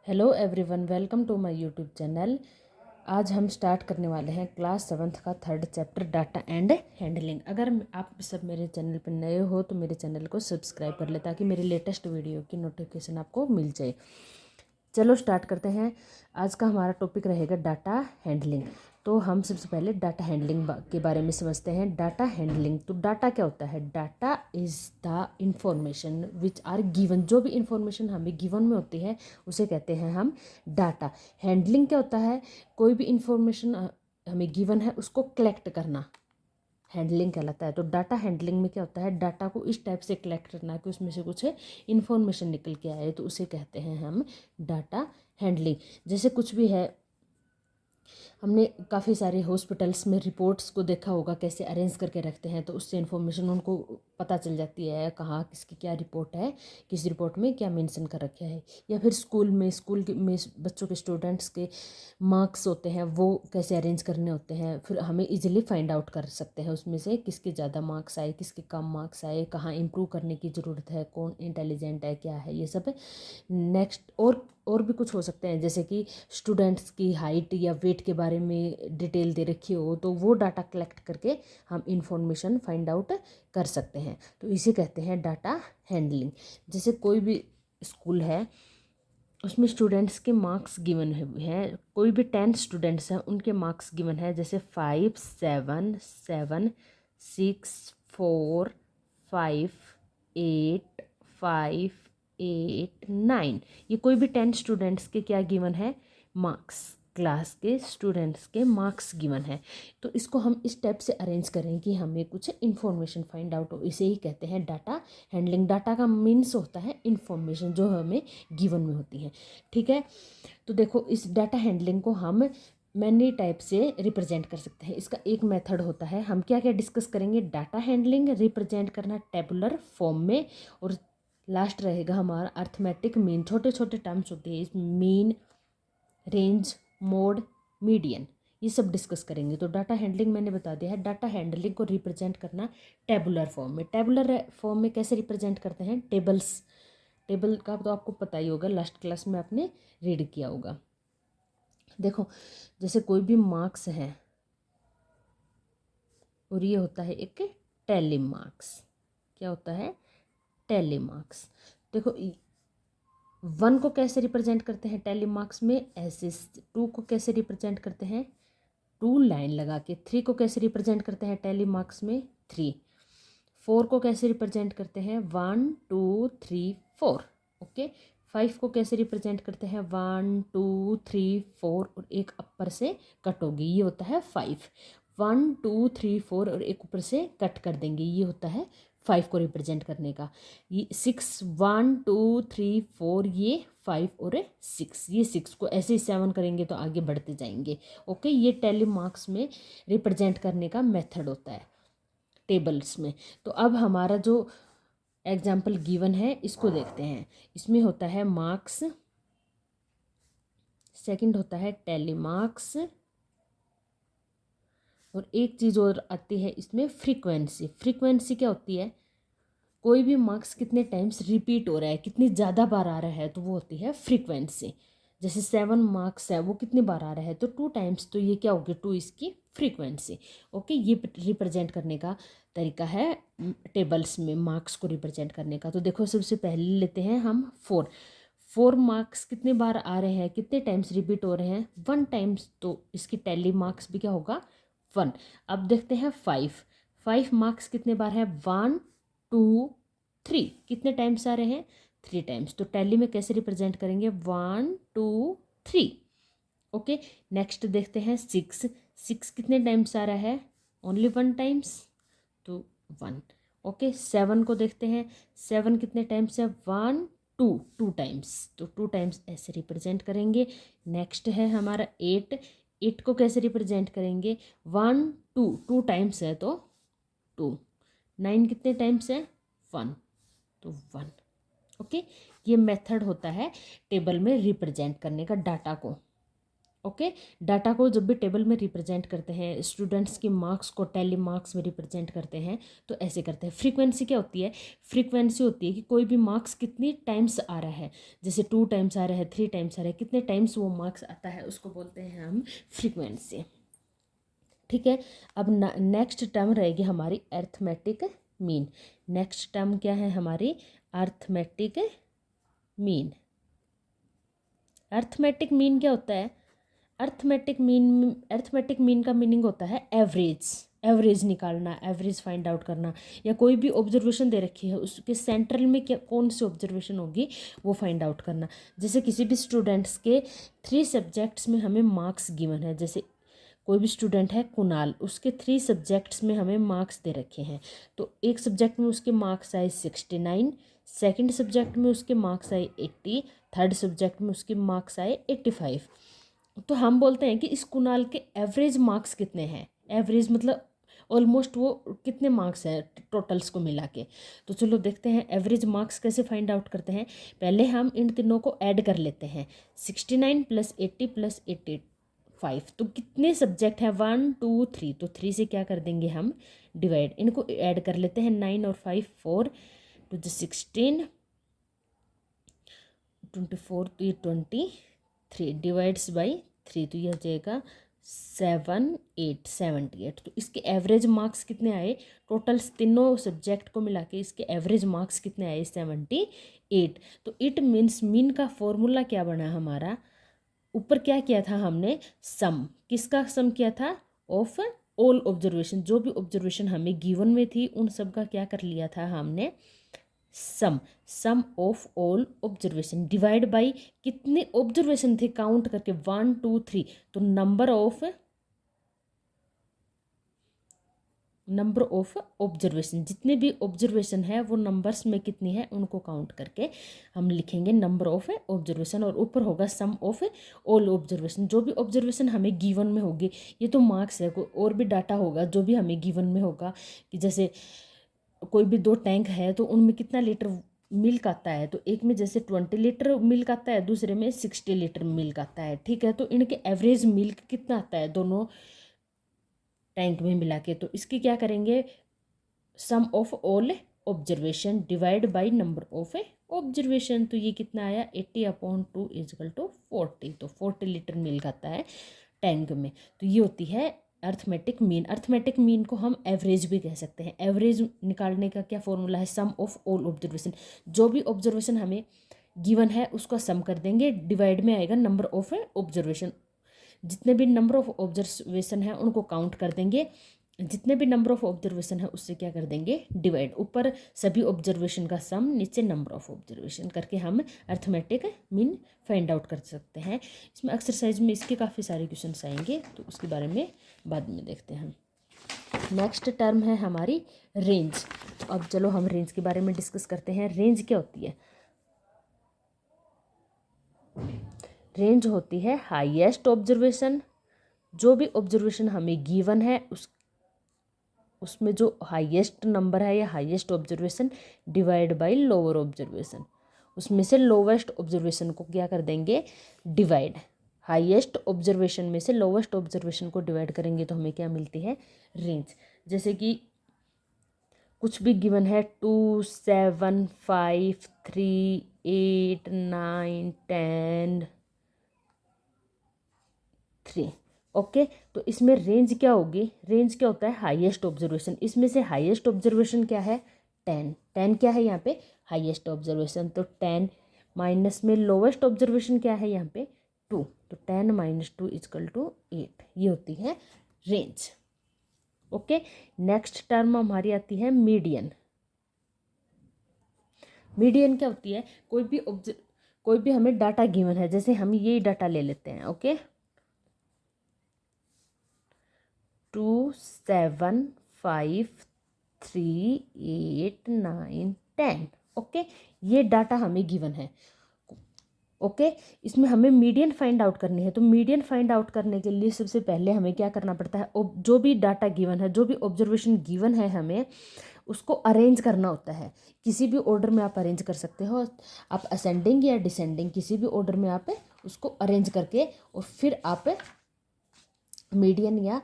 Hello everyone, welcome to my YouTube channel. आज हम start करने वाले हैं क्लास 7th का 3rd chapter data and handling. अगर आप सब मेरे चैनल पर नए हो तो मेरे चैनल को सब्सक्राइब कर ले ताकि मेरी लेटेस्ट वीडियो की नोटिफिकेशन आपको मिल जाए। चलो स्टार्ट करते हैं। आज का हमारा टॉपिक रहेगा डाटा हैंडलिंग। तो हम सबसे पहले डाटा हैंडलिंग के बारे में समझते हैं। डाटा हैंडलिंग, तो डाटा क्या होता है? Data is the information which are given. जो भी इंफॉर्मेशन हमें गिवन में होती है उसे कहते हैं हम डाटा। हैंडलिंग क्या होता है? कोई भी इंफॉर्मेशन हमें गिवन है उसको कलेक्ट करना हैंडलिंग कहलाता है। तो डाटा हैंडलिंग में क्या होता है? डाटा को इस टाइप से कलेक्ट करना कि उसमें से कुछ इन्फॉर्मेशन निकल के आए, तो उसे कहते हैं हम डाटा हैंडलिंग। जैसे कुछ भी है, हमने काफ़ी सारे हॉस्पिटल्स में रिपोर्ट्स को देखा होगा कैसे अरेंज करके रखते हैं, तो उससे इन्फॉर्मेशन उनको पता चल जाती है कहाँ किसकी क्या रिपोर्ट है, किस रिपोर्ट में क्या मेंशन कर रखा है। या फिर स्कूल में बच्चों के स्टूडेंट्स के मार्क्स होते हैं, वो कैसे अरेंज करने होते हैं, फिर हमें इजीली फाइंड आउट कर सकते हैं उसमें से किसके ज़्यादा मार्क्स आए, किसके कम मार्क्स आए, कहाँ इम्प्रूव करने की ज़रूरत है, कौन इंटेलिजेंट है, क्या है, ये सब। नेक्स्ट और भी कुछ हो सकते हैं, जैसे कि स्टूडेंट्स की हाइट या वेट के बारे में डिटेल दे रखी हो, तो वो डाटा कलेक्ट करके हम इंफॉर्मेशन फाइंड आउट कर सकते हैं। तो इसे कहते हैं डाटा हैंडलिंग। जैसे कोई भी स्कूल है, उसमें स्टूडेंट्स के मार्क्स गिवन हैं। कोई भी 10 स्टूडेंट्स हैं, उनके मार्क्स गिवन है, जैसे 5 7 7 6 4 5 8 5 8 9। ये कोई भी 10 स्टूडेंट्स के क्या गिवन है? मार्क्स। क्लास के स्टूडेंट्स के मार्क्स गिवन है। तो इसको हम इस टाइप से अरेंज करें कि हमें कुछ इन्फॉर्मेशन फाइंड आउट हो, इसे ही कहते हैं डाटा हैंडलिंग। डाटा का मीन्स होता है इन्फॉर्मेशन जो हमें गिवन में होती है। ठीक है, तो देखो इस डाटा हैंडलिंग को हम मैनी टाइप से रिप्रेजेंट कर सकते हैं। इसका एक मेथड होता है, हम क्या क्या डिस्कस करेंगे? डाटा हैंडलिंग रिप्रेजेंट करना टेबुलर फॉर्म में, और लास्ट रहेगा हमारा अर्थमेटिक मीन। छोटे छोटे टर्म्स होते हैं इस मीन, रेंज, मोड, मीडियन, ये सब डिस्कस करेंगे। तो डाटा हैंडलिंग मैंने बता दिया है। डाटा हैंडलिंग को रिप्रेजेंट करना टेबुलर फॉर्म में। टेबुलर फॉर्म में कैसे रिप्रेजेंट करते हैं? टेबल्स। टेबल का तो आपको पता ही होगा, लास्ट क्लास में आपने रीड किया होगा। देखो, जैसे कोई भी मार्क्स है और ये होता है एक टैली मार्क्स। क्या होता है? Tally marks. देखो, 1 को कैसे रिप्रेजेंट करते हैं टैली मार्क्स में? ऐसे। 2 को कैसे रिप्रेजेंट करते हैं? 2 लाइन लगा के। 3 को कैसे रिप्रेजेंट करते हैं टैली मार्क्स में? 3। 4 को कैसे रिप्रेजेंट करते हैं? 1 2 3 4। ओके। 5 को कैसे रिप्रेजेंट करते हैं? 1 2 3 4 और एक अपर से कट होगी, ये होता है 5। 1 2 3 4 और एक ऊपर से कट कर देंगे, ये होता है 5 को रिप्रेजेंट करने का। ये 6 1 2 3 4, ये 5 और 6, ये 6 को ऐसे ही 7 करेंगे तो आगे बढ़ते जाएंगे। ओके, ये टैली मार्क्स में रिप्रेजेंट करने का मेथड होता है टेबल्स में। तो अब हमारा जो एग्जाम्पल गिवन है इसको देखते हैं। इसमें होता है मार्क्स, सेकंड होता है टैली मार्क्स, और एक चीज़ और आती है इसमें, फ्रीक्वेंसी। फ्रीक्वेंसी क्या होती है? कोई भी मार्क्स कितने टाइम्स रिपीट हो रहा है, कितनी ज़्यादा बार आ रहा है, तो वो होती है फ्रीक्वेंसी। जैसे 7 मार्क्स है, वो कितनी बार आ रहा है? तो 2 टाइम्स, तो ये क्या होगी? 2 इसकी फ्रीक्वेंसी। ओके, ये रिप्रेजेंट करने का तरीका है टेबल्स में मार्क्स को रिप्रेजेंट करने का। तो देखो, सबसे पहले लेते हैं हम 4। 4 मार्क्स कितने बार आ रहे हैं, कितने टाइम्स रिपीट हो रहे हैं? 1 टाइम्स, तो इसकी टैली मार्क्स भी क्या होगा? 1। अब देखते हैं 5। 5 मार्क्स कितने बार है? 1 2 3, कितने टाइम्स आ रहे हैं? 3 टाइम्स। तो टैली में कैसे रिप्रेजेंट करेंगे? 1 2 3। ओके, नेक्स्ट देखते हैं 6। 6 कितने टाइम्स आ रहा है? ओनली 1 टाइम्स, तो 1। ओके, 7 को देखते हैं। 7 कितने टाइम्स है? 1 2, 2 टाइम्स, तो 2 टाइम्स ऐसे रिप्रेजेंट करेंगे। नेक्स्ट है हमारा 8। 8 को कैसे रिप्रेजेंट करेंगे? 1 2, 2 टाइम्स है तो 2। 9 कितने टाइम्स है? 1, तो 1। ओके, ये मेथड होता है टेबल में रिप्रेजेंट करने का डाटा को। ओके। डाटा को जब भी टेबल में रिप्रेजेंट करते हैं, स्टूडेंट्स के मार्क्स को टैली मार्क्स में रिप्रेजेंट करते हैं, तो ऐसे करते हैं। फ्रीक्वेंसी क्या होती है? फ्रीक्वेंसी होती है कि कोई भी मार्क्स कितनी टाइम्स आ रहा है, जैसे 2 टाइम्स आ रहा है, 3 टाइम्स आ रहा है, कितने टाइम्स वो मार्क्स आता है, उसको बोलते हैं हम फ्रीक्वेंसी। ठीक है। अब नेक्स्ट टर्म रहेगी हमारी अर्थमेटिक मीन। नेक्स्ट टर्म क्या है हमारी? Arithmetic mean. अर्थमेटिक मीन क्या होता है? अर्थमेटिक मीन का मीनिंग होता है एवरेज। एवरेज निकालना, एवरेज फाइंड आउट करना, या कोई भी ऑब्जर्वेशन दे रखी है उसके सेंट्रल में क्या कौन सी ऑब्जर्वेशन होगी वो फाइंड आउट करना। जैसे किसी भी स्टूडेंट्स के 3 सब्जेक्ट्स में हमें मार्क्स गिवन है, जैसे कोई भी स्टूडेंट है कुणाल, उसके 3 सब्जेक्ट्स में हमें मार्क्स दे रखे हैं। तो एक सब्जेक्ट में उसके मार्क्स आए 69, सेकंड सब्जेक्ट में उसके मार्क्स आए 80, थर्ड सब्जेक्ट में उसके मार्क्स आए 85। तो हम बोलते हैं कि इस कुणाल के एवरेज मार्क्स कितने हैं। एवरेज मतलब ऑलमोस्ट वो कितने मार्क्स हैं टोटल्स को मिला के। तो चलो देखते हैं एवरेज मार्क्स कैसे फाइंड आउट करते हैं। पहले हम इन तीनों को ऐड कर लेते हैं। 69 + 80 + 85, तो कितने सब्जेक्ट हैं? 1 2 3, तो 3 से क्या कर देंगे हम? डिवाइड। इनको ऐड कर लेते हैं। 9 और 5 4, तो 16, 24, तो ये 23 डिवाइड्स बाई 3, तो ये हो जाएगा 7 8 78। तो इसके एवरेज मार्क्स कितने आए? टोटल तीनों सब्जेक्ट को मिला के इसके एवरेज मार्क्स कितने आए? 78। तो इट मीन्स मीन का फॉर्मूला क्या बना हमारा? ऊपर क्या किया था हमने? सम। किसका सम किया था? Of all observation. जो भी ऑब्जर्वेशन हमें गिवन में थी उन सब का क्या कर लिया था हमने? Sum of all observation divide by कितने ऑब्जर्वेशन थे काउंट करके? 1 2 3, तो नंबर ऑफ ऑब्जर्वेशन, जितने भी ऑब्जर्वेशन है वो नंबर्स में कितनी है उनको काउंट करके हम लिखेंगे नंबर ऑफ ऑब्जर्वेशन, और ऊपर होगा सम ऑफ ऑल ऑब्जर्वेशन। जो भी ऑब्जर्वेशन हमें गिवन में होगी, ये तो मार्क्स है, कोई और भी डाटा होगा जो भी हमें गिवन में होगा, कि जैसे कोई भी 2 टैंक है तो उनमें कितना लीटर मिल्क आता है, तो एक में जैसे 20 लीटर मिल्क आता है, दूसरे में 60 लीटर मिल्क आता है। ठीक है, तो इनके एवरेज मिल्क कितना आता है दोनों टैंक में मिला के? तो इसकी क्या करेंगे? Sum of all observation divide by number of observation. तो ये कितना आया? 80/2 = 40। तो 40 लीटर मिल्क आता है टैंक में। तो ये होती है अर्थमेटिक मीन। अर्थमेटिक मीन को हम एवरेज भी कह सकते हैं। एवरेज निकालने का क्या फॉर्मूला है? Sum of all observation. जो भी ऑब्जर्वेशन हमें गिवन है उसका सम कर देंगे, डिवाइड में आएगा नंबर ऑफ ऑब्जर्वेशन। जितने भी नंबर ऑफ ऑब्जर्वेशन है उनको काउंट कर देंगे, जितने भी नंबर ऑफ ऑब्जर्वेशन है उससे क्या कर देंगे? डिवाइड। ऊपर सभी ऑब्जर्वेशन का सम, नीचे नंबर ऑफ ऑब्जर्वेशन करके हम अर्थमेटिक मीन फाइंड आउट कर सकते हैं। इसमें एक्सरसाइज में इसके काफ़ी सारे क्वेश्चंस आएंगे, तो उसके बारे में बाद में देखते हैं। नेक्स्ट टर्म है हमारी रेंज। अब चलो हम रेंज के बारे में डिस्कस करते हैं। रेंज क्या होती है? रेंज होती है हाईएस्ट ऑब्जर्वेशन। जो भी ऑब्जर्वेशन हमें गिवन है उसमें जो हाईएस्ट नंबर है या highest observation divide by lower observation, उसमें से लोवेस्ट ऑब्जर्वेशन को क्या कर देंगे? डिवाइड। हाईएस्ट ऑब्जर्वेशन में से लोवेस्ट ऑब्जर्वेशन को डिवाइड करेंगे तो हमें क्या मिलती है? रेंज। जैसे कि कुछ भी गिवन है 2 7 5 3 8 9 10 3। ओके, तो इसमें रेंज क्या होगी? रेंज क्या होता है? Highest observation. इसमें से हाईएस्ट ऑब्जर्वेशन क्या है? 10। 10 क्या है यहाँ पे? Highest observation. तो 10 माइनस में लोवेस्ट ऑब्जर्वेशन क्या है यहाँ पे? 2। तो 10 - 2 = 8। ये होती है रेंज। ओके, नेक्स्ट टर्म हमारी आती है मीडियन। मीडियन क्या होती है? कोई भी हमें डाटा गिवन है, जैसे हम ये डाटा ले लेते हैं। ओके, 2 7 5 3 8 9 10। ओके, ये डाटा हमें गिवन है। ओके, इसमें हमें मीडियन फाइंड आउट करनी है। तो मीडियन फाइंड आउट करने के लिए सबसे पहले हमें क्या करना पड़ता है? जो भी डाटा गिवन है, जो भी ऑब्जर्वेशन गिवन है, हमें उसको अरेंज करना होता है। किसी भी ऑर्डर में आप अरेंज कर सकते हो। आप असेंडिंग या डिसेंडिंग किसी भी ऑर्डर में आप उसको अरेंज करके और फिर आप मीडियन या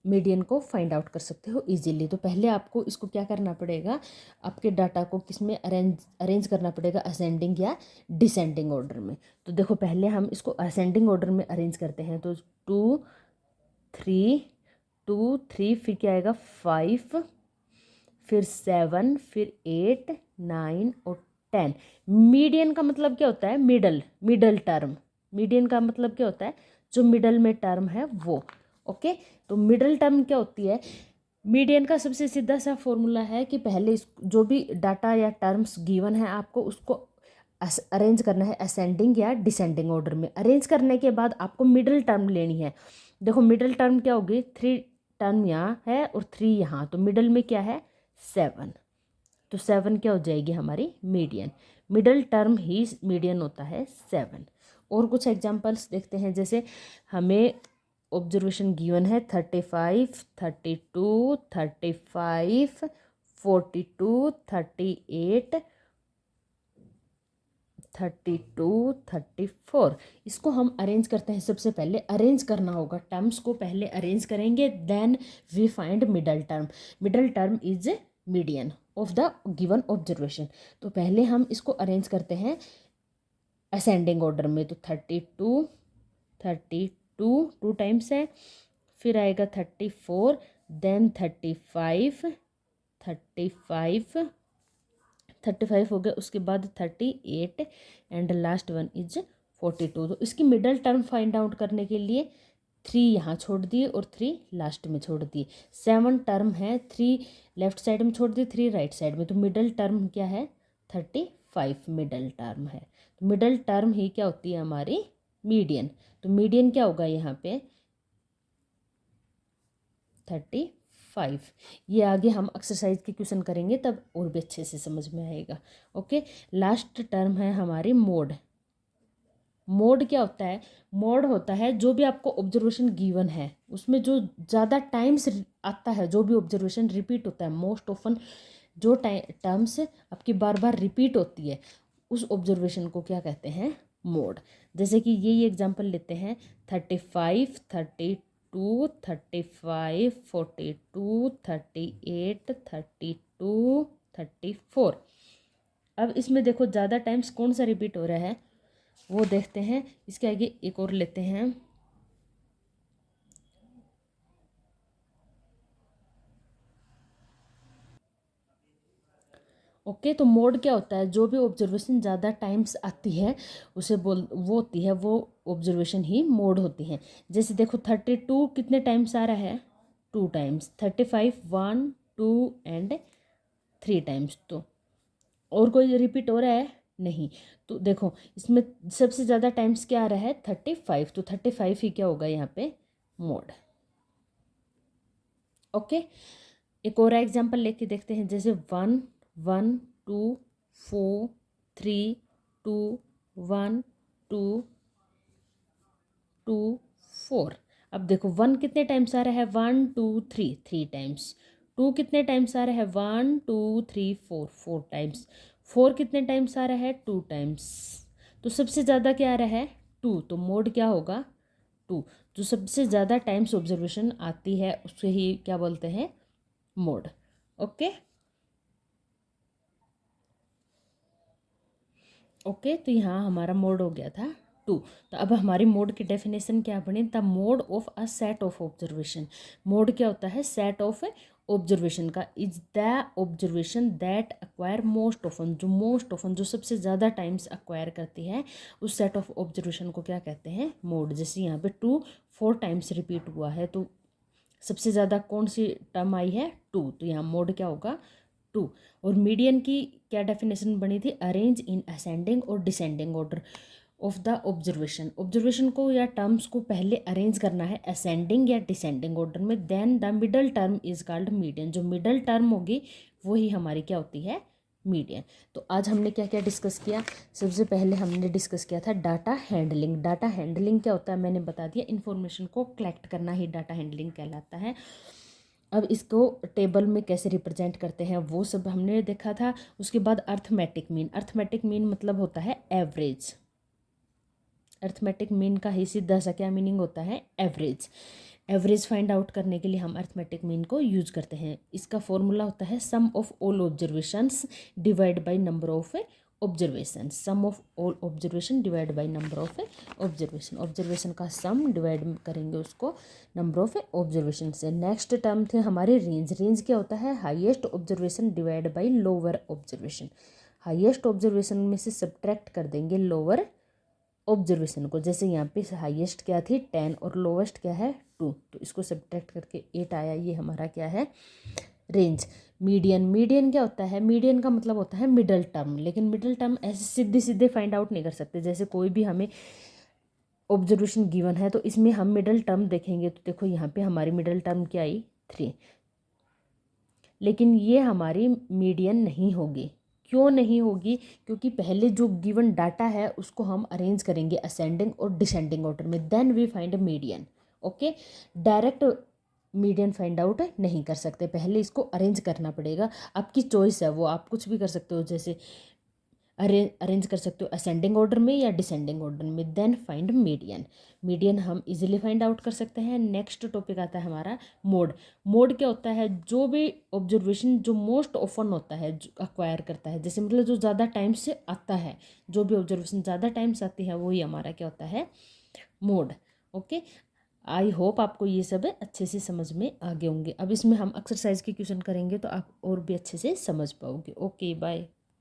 मीडियन को फाइंड आउट कर सकते हो इजीली। तो पहले आपको इसको क्या करना पड़ेगा, आपके डाटा को किस में अरेंज करना पड़ेगा, असेंडिंग या डिसेंडिंग ऑर्डर में। तो देखो पहले हम इसको असेंडिंग ऑर्डर में अरेंज करते हैं। तो 2 3 2 3, फिर क्या आएगा 5, फिर 7, फिर 8 9 और 10। मीडियन का मतलब क्या होता है, मिडल टर्म। मीडियन का मतलब क्या होता है, जो मिडल में टर्म है वो। ओके, तो मिडल टर्म क्या होती है, मीडियन का सबसे सीधा सा फॉर्मूला है कि पहले जो भी डाटा या टर्म्स गिवन है आपको उसको अरेंज करना है असेंडिंग या डिसेंडिंग ऑर्डर में। अरेंज करने के बाद आपको मिडल टर्म लेनी है। देखो मिडल टर्म क्या होगी, 3 टर्म यहाँ है और 3 यहाँ, तो मिडल में क्या है 7। तो 7 क्या हो जाएगी हमारी मीडियन। मिडल टर्म ही मीडियन होता है 7। और कुछ एग्जांपल्स देखते हैं, जैसे हमें ऑब्जर्वेशन गिवन है 35 32 35 42 38 32 34। इसको हम अरेंज करते हैं। सबसे पहले अरेंज करना होगा, टर्म्स को पहले अरेंज करेंगे, then we find middle term. Middle term is median of the given observation. तो पहले हम इसको अरेंज करते हैं असेंडिंग ऑर्डर में। तो 32 2 टाइम्स है, फिर आएगा 34, देन 35 हो गया, उसके बाद 38 एंड लास्ट वन इज 42। तो इसकी मिडल टर्म फाइंड आउट करने के लिए 3 यहाँ छोड़ दिए और 3 लास्ट में छोड़ दिए। 7 टर्म है, 3 लेफ्ट साइड में छोड़ दिए, 3 राइट साइड में। तो मिडल टर्म क्या है 35 मिडल टर्म है। तो मिडल टर्म ही क्या होती है हमारी मीडियन। तो मीडियन क्या होगा यहाँ पे 35। ये आगे हम एक्सरसाइज के क्वेश्चन करेंगे तब और भी अच्छे से समझ में आएगा। ओके, लास्ट टर्म है हमारी मोड। मोड क्या होता है, मोड होता है जो भी आपको ऑब्जर्वेशन गिवन है उसमें जो ज़्यादा टाइम्स आता है, जो भी ऑब्जर्वेशन रिपीट होता है, मोस्ट ऑफन जो टर्म्स आपकी बार बार रिपीट होती है उस ऑब्जर्वेशन को क्या कहते हैं मोड। जैसे कि ये एग्जांपल लेते हैं 35 32 35 42 38 32 34। अब इसमें देखो ज़्यादा टाइम्स कौन सा रिपीट हो रहा है वो देखते हैं। इसके आगे एक और लेते हैं, ओके। तो मोड क्या होता है, जो भी ऑब्जर्वेशन ज़्यादा टाइम्स आती है उसे वो होती है, वो ऑब्जर्वेशन ही मोड होती है। जैसे देखो 32 कितने टाइम्स आ रहा है 2 टाइम्स, 35 1 2 एंड 3 टाइम्स। तो और कोई रिपीट हो रहा है नहीं। तो देखो इसमें सबसे ज़्यादा टाइम्स क्या आ रहा है 35, तो 35 ही क्या होगा यहाँ पे मोड। ओके, एक और एग्जांपल लेके देखते हैं, जैसे 1 1 2 4 3 2 1 2 2 4। अब देखो 1 कितने टाइम्स आ रहा है 1 2 3 3 टाइम्स। 2 कितने टाइम्स आ रहा है 1 2 3 4 4 टाइम्स। 4 कितने टाइम्स आ रहा है 2 टाइम्स। तो सबसे ज़्यादा क्या आ रहा है 2, तो मोड क्या होगा 2। जो सबसे ज़्यादा टाइम्स ऑब्जर्वेशन आती है उसे ही क्या बोलते हैं मोड। ओके ओके, तो यहाँ हमारा मोड हो गया था 2। तो अब हमारी मोड की डेफिनेशन क्या बनी, the mode of a set of observation. Mode क्या होता है सेट ऑफ ऑब्जर्वेशन का, is the observation that acquire most often, जो मोस्ट ऑफन जो सबसे ज़्यादा टाइम्स अक्वायर करती है उस सेट ऑफ ऑब्जर्वेशन को क्या कहते हैं मोड। जैसे यहाँ पे 2 4 टाइम्स रिपीट हुआ है, तो सबसे ज़्यादा कौन सी टर्म आई है 2, तो यहाँ मोड क्या होगा 2। और मीडियन की क्या डेफिनेशन बनी थी, अरेंज इन असेंडिंग और descending order of the observation. Observation को या टर्म्स को पहले अरेंज करना है असेंडिंग या डिसेंडिंग ऑर्डर में, then the middle term is called median. जो मिडल टर्म होगी वो ही हमारी क्या होती है मीडियन। तो आज हमने क्या क्या डिस्कस किया, सबसे पहले हमने डिस्कस किया था डाटा हैंडलिंग। डाटा हैंडलिंग क्या होता है मैंने बता दिया, इन्फॉर्मेशन को कलेक्ट करना ही डाटा हैंडलिंग कहलाता है। अब इसको टेबल में कैसे रिप्रेजेंट करते हैं वो सब हमने देखा था। उसके बाद अर्थमेटिक मीन, अर्थमेटिक मीन मतलब होता है एवरेज। अर्थमेटिक मीन का ही सीधा सा क्या मीनिंग होता है, एवरेज। एवरेज फाइंड आउट करने के लिए हम अर्थमेटिक मीन को यूज करते हैं। इसका फॉर्मूला होता है sum of all observations divide by number of observation. Sum of all observation divide by number of observation. Observation का सम डिवाइड करेंगे उसको नंबर ऑफ ऑब्जर्वेशन से। नेक्स्ट टर्म थे हमारे रेंज। रेंज क्या होता है, highest observation divide by lower observation. Highest observation में से सब्ट्रैक्ट कर देंगे लोअर ऑब्जर्वेशन को। जैसे यहाँ पे हाईएस्ट क्या थी 10 और लोवेस्ट क्या है 2, तो इसको सब्ट्रैक्ट करके 8 आया। ये हमारा क्या है, रेंज। मीडियन। मीडियन क्या होता है, मीडियन का मतलब होता है मिडल टर्म। लेकिन मिडल टर्म ऐसे सीधे सीधे फाइंड आउट नहीं कर सकते। जैसे कोई भी हमें ऑब्जर्वेशन गिवन है तो इसमें हम मिडल टर्म देखेंगे, तो देखो यहाँ पे हमारी मिडल टर्म क्या आई 3, लेकिन ये हमारी मीडियन नहीं होगी। क्यों नहीं होगी, क्योंकि पहले जो गिवन डाटा है उसको हम अरेंज करेंगे असेंडिंग और डिसेंडिंग ऑर्डर में, then we find median. Okay, direct median find out नहीं कर सकते, पहले इसको अरेंज करना पड़ेगा। आपकी चॉइस है, वो आप कुछ भी कर सकते हो, जैसे अरेंज कर सकते हो असेंडिंग ऑर्डर में या डिसेंडिंग ऑर्डर में, देन फाइंड मीडियन। मीडियन हम इजीली फाइंड आउट कर सकते हैं। नेक्स्ट टॉपिक आता है हमारा मोड। मोड क्या होता है, जो भी ऑब्जर्वेशन जो मोस्ट ऑफन होता है, जो अक्वायर करता है, जैसे मतलब जो ज़्यादा टाइम से आता है, जो भी ऑब्जर्वेशन ज़्यादा टाइम से आती है वही हमारा क्या होता है, मोड। ओके, आई होप आपको ये सब अच्छे से समझ में आ गए होंगे। अब इसमें हम एक्सरसाइज के क्वेश्चन करेंगे तो आप और भी अच्छे से समझ पाओगे। Okay, bye.